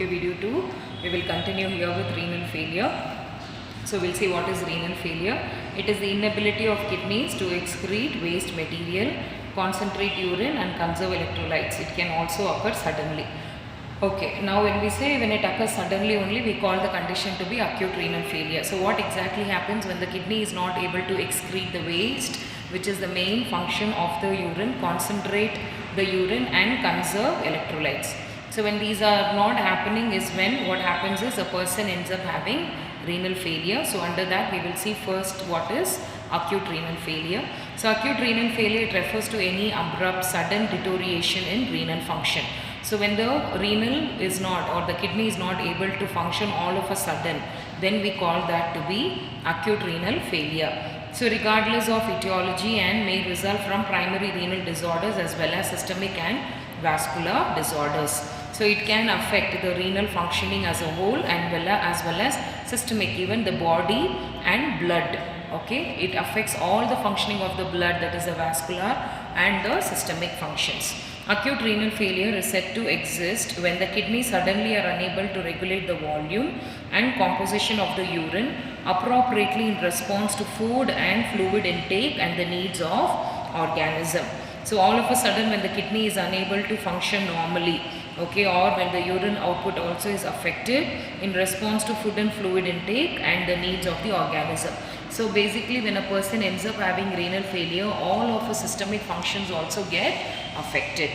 Okay, video 2, we will continue here with renal failure. So we'll see what is renal failure. It is the inability of kidneys to excrete waste material, concentrate urine and conserve electrolytes. It can also occur suddenly. Okay, now when we say when it occurs suddenly only, we call the condition to be acute renal failure. So what exactly happens when the kidney is not able to excrete the waste, which is the main function of the urine, concentrate the urine and conserve electrolytes. So when these are not happening is when what happens is a person ends up having renal failure. So under that we will see first what is acute renal failure. So acute renal failure, it refers to any abrupt sudden deterioration in renal function. So when the renal is not, or the kidney is not able to function all of a sudden, then we call that to be acute renal failure. So regardless of etiology and may result from primary renal disorders as well as systemic and vascular disorders. So it can affect the renal functioning as a whole and as well as systemic, even the body and blood. Okay, it affects all the functioning of the blood, that is the vascular and the systemic functions. Acute renal failure is said to exist when the kidneys suddenly are unable to regulate the volume and composition of the urine appropriately in response to food and fluid intake and the needs of organism. So all of a sudden when the kidney is unable to function normally, okay, or when the urine output also is affected in response to food and fluid intake and the needs of the organism. So basically when a person ends up having renal failure, all of the systemic functions also get affected.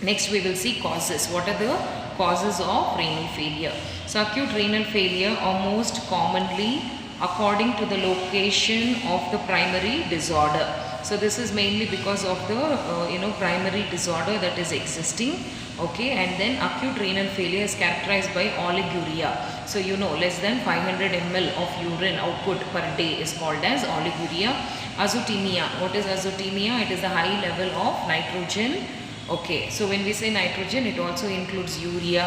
Next we will see causes. What are the causes of renal failure? So acute renal failure are most commonly according to the location of the primary disorder. So this is mainly because of the primary disorder that is existing. Okay, and then acute renal failure is characterized by oliguria. So less than 500 ml of urine output per day is called as oliguria. Azotemia. What is azotemia? It is the high level of nitrogen. Okay, so when we say nitrogen, it also includes urea,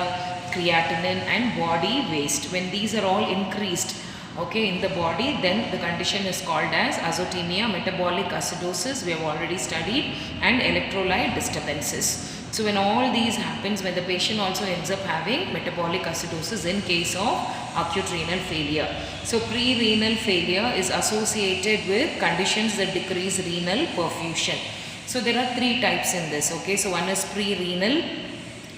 creatinine and body waste. When these are all increased, okay, in the body, then the condition is called as azotemia. Metabolic acidosis we have already studied, and electrolyte disturbances. So when all these happens, when the patient also ends up having metabolic acidosis in case of acute renal failure. So pre-renal failure is associated with conditions that decrease renal perfusion. So there are three types in this. Okay, so one is pre-renal,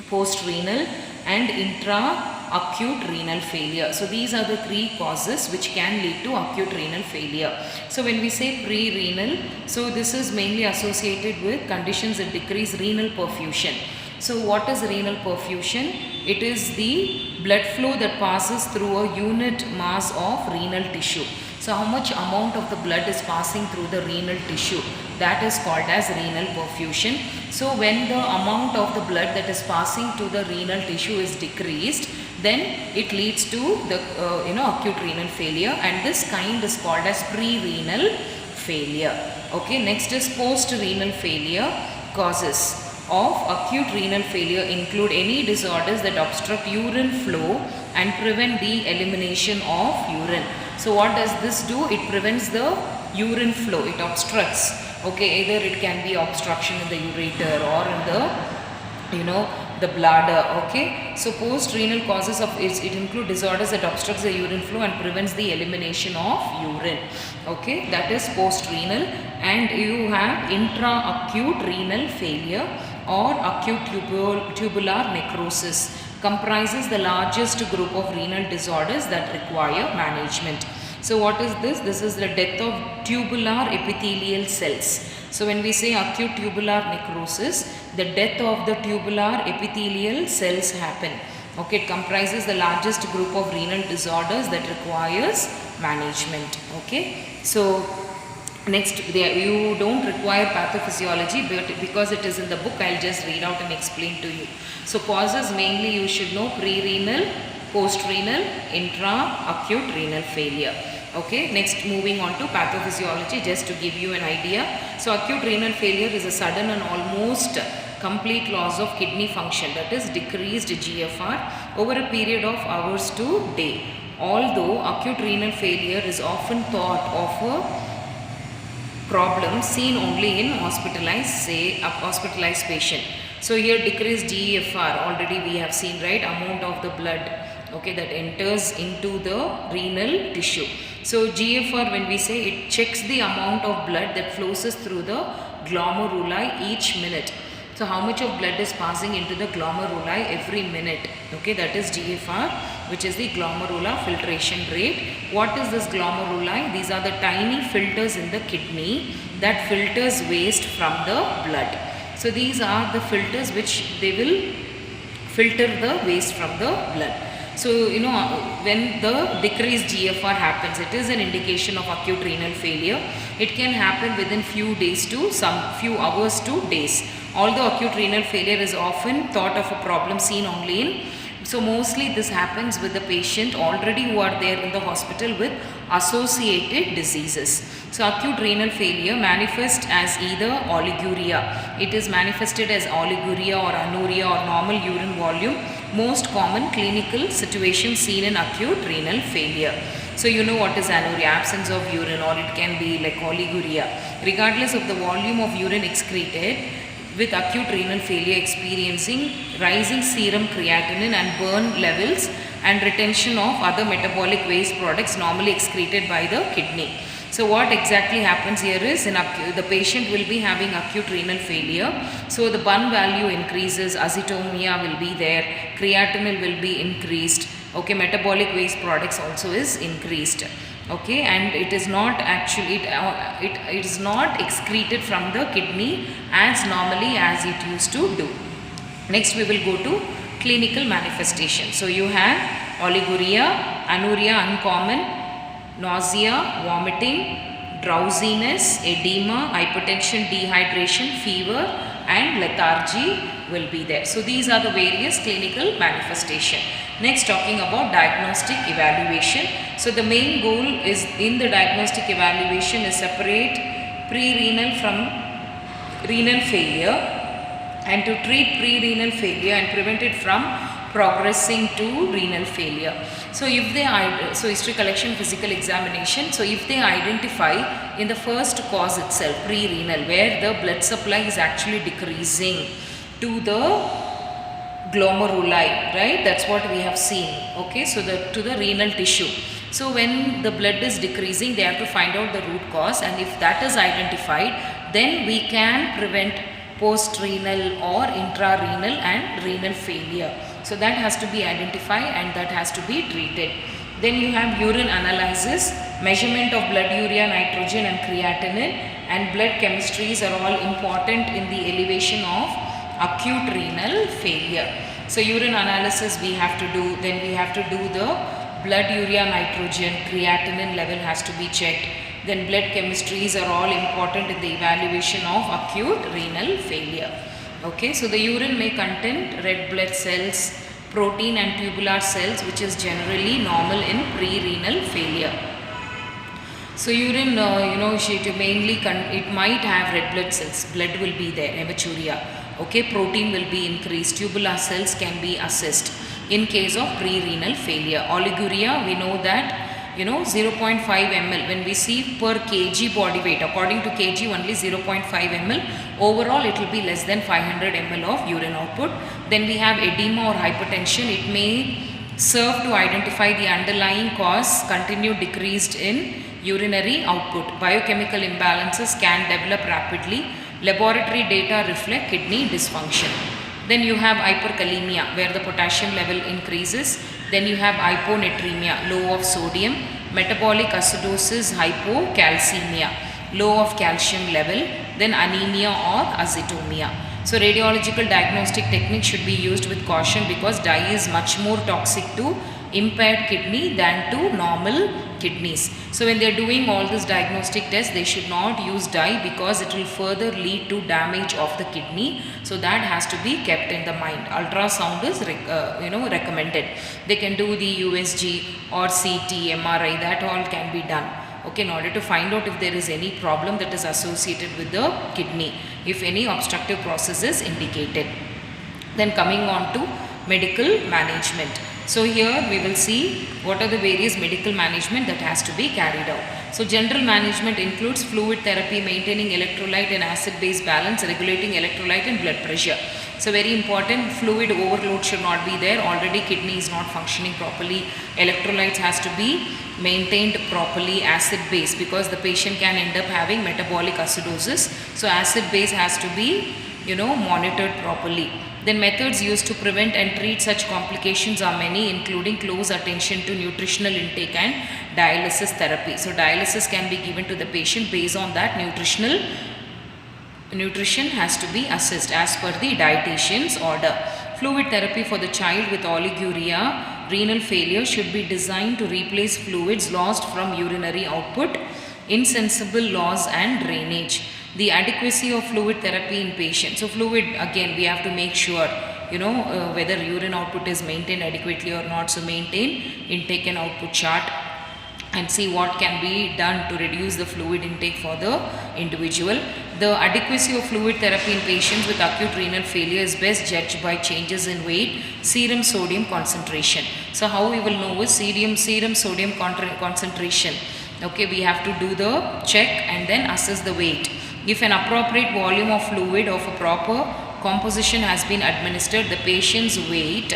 post-renal and intra-acute renal failure. So these are the three causes which can lead to acute renal failure. So when we say pre-renal, so this is mainly associated with conditions that decrease renal perfusion. So what is renal perfusion? It is the blood flow that passes through a unit mass of renal tissue. So how much amount of the blood is passing through the renal tissue, that is called as renal perfusion. So when the amount of the blood that is passing to the renal tissue is decreased, then it leads to the acute renal failure, and this kind is called as pre-renal failure. Okay, next is post-renal failure. Causes of acute renal failure include any disorders that obstruct urine flow and prevent the elimination of urine. So what does this do? It prevents the urine flow. It obstructs. Okay, either it can be obstruction in the ureter or in the bladder. Okay, so post-renal causes of it include disorders that obstructs the urine flow and prevents the elimination of urine. Okay, that is post-renal. And you have intra-acute renal failure or acute tubular necrosis. Comprises the largest group of renal disorders that require management. So what is this? This is the death of tubular epithelial cells. So when we say acute tubular necrosis, the death of the tubular epithelial cells happen. Okay, it comprises the largest group of renal disorders that requires management. Okay, so next, you don't require pathophysiology, but because it is in the book, I'll just read out and explain to you. So causes mainly you should know: pre-renal, post-renal, intra-acute renal failure. Okay, next moving on to pathophysiology, just to give you an idea. So acute renal failure is a sudden and almost complete loss of kidney function, that is decreased GFR over a period of hours to day. Although acute renal failure is often thought of a problem seen only in hospitalized patient. So here decreased GFR, already we have seen, right, amount of the blood, okay, that enters into the renal tissue. So GFR, when we say, it checks the amount of blood that flows through the glomeruli each minute. So how much of blood is passing into the glomeruli every minute, okay, that is GFR, which is the glomerular filtration rate. What is this glomeruli? These are the tiny filters in the kidney that filters waste from the blood. So these are the filters which they will filter the waste from the blood. So, you know, when the decreased GFR happens, it is an indication of acute renal failure. It can happen within few hours to days. Although acute renal failure is often thought of a problem seen only in, so mostly this happens with the patient already who are there in the hospital with associated diseases. So acute renal failure manifests as either oliguria. It is manifested as oliguria or anuria or normal urine volume. Most common clinical situation seen in acute renal failure. So you know what is anuria, absence of urine, or it can be like oliguria. Regardless of the volume of urine excreted, with acute renal failure experiencing rising serum creatinine and burn levels and retention of other metabolic waste products normally excreted by the kidney. So what exactly happens here is, the patient will be having acute renal failure. So the burn value increases, azotemia will be there, creatinine will be increased, okay, metabolic waste products also is increased. Okay, and it is not actually, it is not excreted from the kidney as normally as it used to do. Next we will go to clinical manifestation. So you have oliguria, anuria uncommon, nausea, vomiting, drowsiness, edema, hypertension, dehydration, fever and lethargy will be there. So these are the various clinical manifestation. Next, talking about diagnostic evaluation. So the main goal is in the diagnostic evaluation is separate pre-renal from renal failure and to treat pre-renal failure and prevent it from progressing to renal failure. So if they history collection, physical examination. So if they identify in the first cause itself, pre-renal, where the blood supply is actually decreasing to the glomeruli, right, that's what we have seen, okay, so to the renal tissue. So when the blood is decreasing, they have to find out the root cause, and if that is identified, then we can prevent post-renal or intrarenal and renal failure. So that has to be identified and that has to be treated. Then you have urine analysis, measurement of blood urea, nitrogen and creatinine, and blood chemistries are all important in the elevation of acute renal failure. So urine analysis we have to do, then we have to do the blood urea, nitrogen, creatinine level has to be checked. Then blood chemistries are all important in the evaluation of acute renal failure. Okay, so the urine may contain red blood cells, protein and tubular cells, which is generally normal in pre-renal failure. So urine, it might have red blood cells, blood will be there, hematuria. Okay, protein will be increased, tubular cells can be assessed in case of pre-renal failure. Oliguria, we know that 0.5 ml when we see per kg body weight, according to kg only 0.5 ml, overall it will be less than 500 ml of urine output. Then we have edema or hypertension. It may serve to identify the underlying cause, continued decreased in urinary output. Biochemical imbalances can develop rapidly. Laboratory data reflect kidney dysfunction. Then you have hyperkalemia, where the potassium level increases. Then you have hyponatremia, low of sodium. Metabolic acidosis, hypocalcemia, low of calcium level. Then anemia or azotemia. So radiological diagnostic technique should be used with caution because dye is much more toxic to impaired kidney than to normal kidneys. So when they are doing all this diagnostic tests, they should not use dye because it will further lead to damage of the kidney. So that has to be kept in the mind. Ultrasound is recommended. They can do the USG or CT, MRI, that all can be done. Okay, in order to find out if there is any problem that is associated with the kidney, if any obstructive process is indicated. Then coming on to medical management. So here we will see what are the various medical management that has to be carried out. So general management includes fluid therapy, maintaining electrolyte and acid-base balance, regulating electrolyte and blood pressure. So very important, fluid overload should not be there. Already kidney is not functioning properly. Electrolytes has to be maintained properly, acid base, because the patient can end up having metabolic acidosis. So acid base has to be monitored properly. Then methods used to prevent and treat such complications are many, including close attention to nutritional intake and dialysis therapy. So dialysis can be given to the patient based on that nutrition has to be assessed as per the dietitian's order. Fluid therapy for the child with oliguria, renal failure should be designed to replace fluids lost from urinary output, insensible loss and drainage. The adequacy of fluid therapy in patients. So fluid, again, we have to make sure, whether urine output is maintained adequately or not. So maintain intake and output chart and see what can be done to reduce the fluid intake for the individual. The adequacy of fluid therapy in patients with acute renal failure is best judged by changes in weight, serum sodium concentration. So how we will know is serum sodium concentration. Okay, we have to do the check and then assess the weight. If an appropriate volume of fluid of a proper composition has been administered, the patient's weight,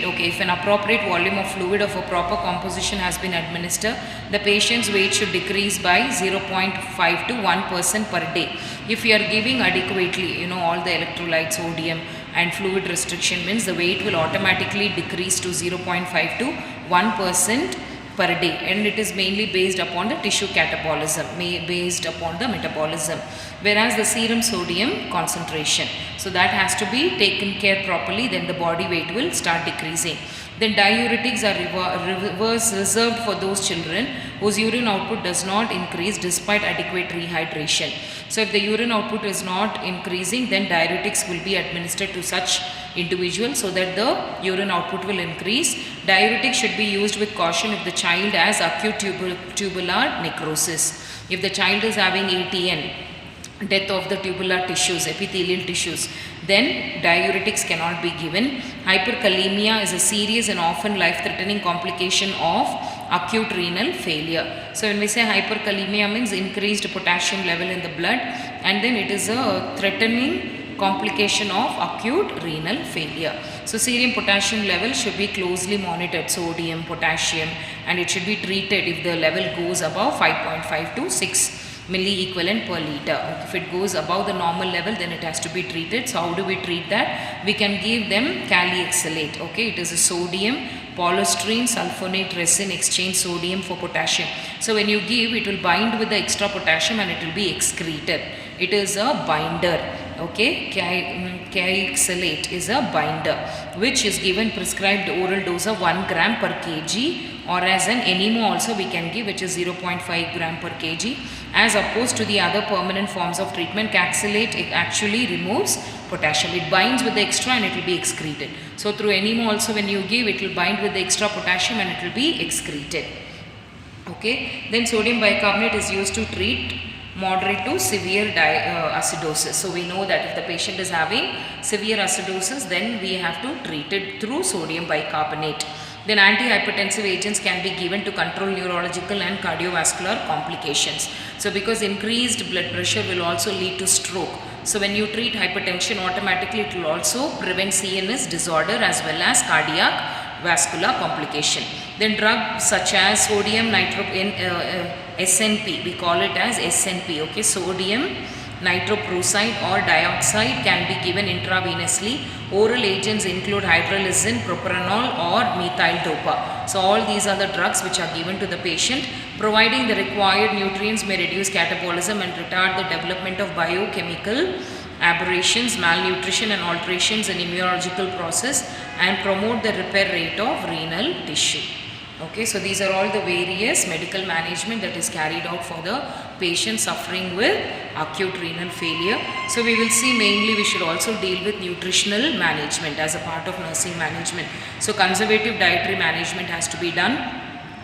okay, if an appropriate volume of fluid of a proper composition has been administered, the patient's weight should decrease by 0.5 to 1% per day. If you are giving adequately, all the electrolytes, sodium and fluid restriction, means the weight will automatically decrease to 0.5 to 1% per day, and it is mainly based upon the tissue catabolism, based upon the metabolism, whereas the serum sodium concentration, so that has to be taken care properly, then the body weight will start decreasing. Then diuretics are reserved for those children whose urine output does not increase despite adequate rehydration. So if the urine output is not increasing, then diuretics will be administered to such individuals so that the urine output will increase. Diuretics should be used with caution if the child has acute tubular necrosis. If the child is having ATN, death of the tubular tissues, epithelial tissues, then diuretics cannot be given. Hyperkalemia is a serious and often life-threatening complication of acute renal failure. So when we say hyperkalemia, means increased potassium level in the blood, and then it is a threatening complication of acute renal failure. So serum potassium level should be closely monitored, sodium, potassium, and it should be treated if the level goes above 5.5 to 6 milliequivalent per liter. If it goes above the normal level, then it has to be treated. So how do we treat that? We can give them kaliexalate. Okay, it is a sodium polystyrene sulfonate resin exchange sodium for potassium. So when you give, it will bind with the extra potassium and it will be excreted. It is a binder. Okay, kaliexalate is a binder which is given prescribed oral dose of 1 gram per kg, or as an enema also we can give, which is 0.5 gram per kg, as opposed to the other permanent forms of treatment. Kaliexalate, it actually removes potassium. It binds with the extra and it will be excreted. So through enema also when you give, it will bind with the extra potassium and it will be excreted. Okay, then sodium bicarbonate is used to treat moderate to severe acidosis. So we know that if the patient is having severe acidosis, then we have to treat it through sodium bicarbonate. Then antihypertensive agents can be given to control neurological and cardiovascular complications. So because increased blood pressure will also lead to stroke. So when you treat hypertension, automatically it will also prevent CNS disorder as well as cardiac vascular complication. Then drugs such as sodium SNP, we call it as SNP, okay, sodium nitroprusside or dioxide can be given intravenously. Oral agents include hydralazine, propranolol or methyl dopa. So all these are the drugs which are given to the patient. Providing the required nutrients may reduce catabolism and retard the development of biochemical aberrations, malnutrition and alterations in immunological process, and promote the repair rate of renal tissue. Okay, so these are all the various medical management that is carried out for the patient suffering with acute renal failure. So we will see mainly we should also deal with nutritional management as a part of nursing management. So conservative dietary management has to be done.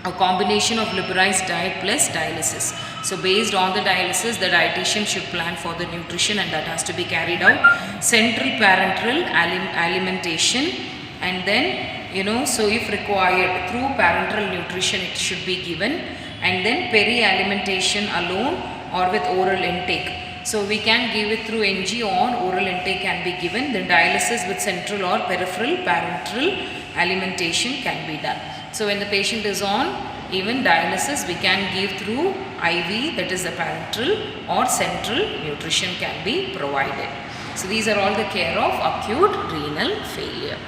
A combination of liberalized diet plus dialysis. So based on the dialysis, the dietitian should plan for the nutrition and that has to be carried out. Central parenteral alimentation, and then so if required through parenteral nutrition it should be given, and then peri alimentation alone or with oral intake. So we can give it through NG or oral intake can be given. Then dialysis with central or peripheral parenteral alimentation can be done. So when the patient is on even dialysis, we can give through IV, that is the parenteral, or central nutrition can be provided. So these are all the care of acute renal failure.